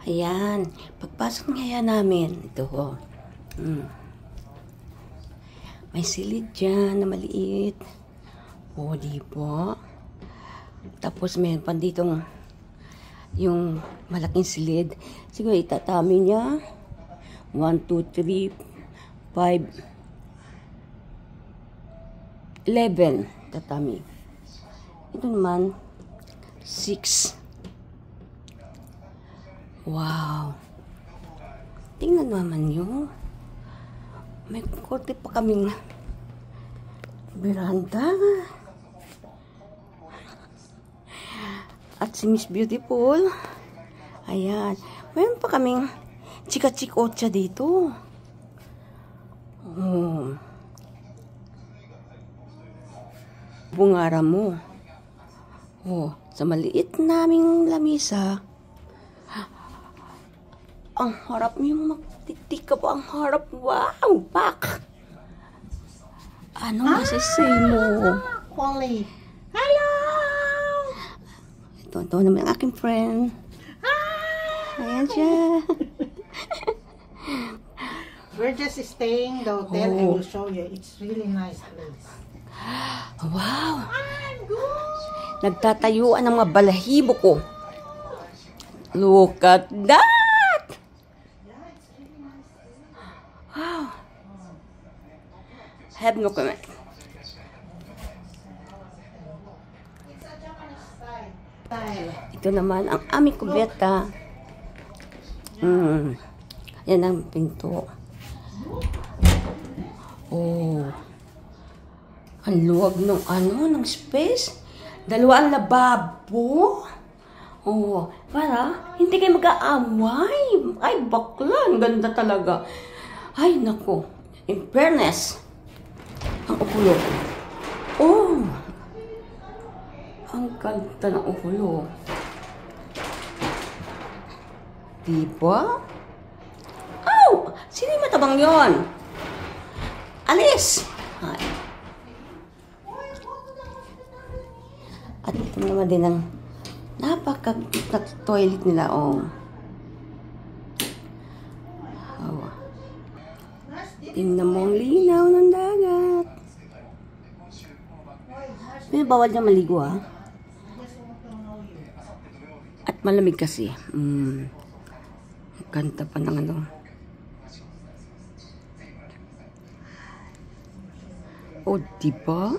Ayan. Pagpasok nga namin, ito ho. May silid dyan na maliit. O, di po. Tapos meron pa ditong yung malaking silid. Siguro itatami niya. 1, 2, 3, 5, 11. Tatami. Ito naman, 6. Wow. Tingnan naman nyo. May korte pa kaming veranda. At si Miss Beautiful. Ayan. Mayroon pa kaming chika-chikotcha dito. Oh. Bungara mo. Oh, sa maliit naming lamisa. Ang harap yung magtitika po. Ang harap. Wow! Pak! Ano masasay mo? Polly. Hello! Ito naman ang aking friend. Hi! Ayan siya. We're just staying the hotel and we'll show you. It's really nice place. Wow! I'm good! Nagtatayuan ng mga balahibo ko. Look at that! Wow! Have no comment. Ito naman ang aming kubeta. Yan ang pinto. Oh. Ang luwag ng space. 2 ang lababo. Oh, para hindi kayo mag-aaway. Ay, bakla. Ang ganda talaga. Ay, nako. In fairness, ang upulo. Oh! Ang ganda ng upulo. Diba? Oh! Sino yung matabang yon? Alis! Ay. At ito naman din ang napaka-toilet nila. Oh. Oh. Tingnan mo ang linaw ng dagat. May bawal niya maligo, ha? At malamig kasi. Ganda pa ng ano. Oh, diba?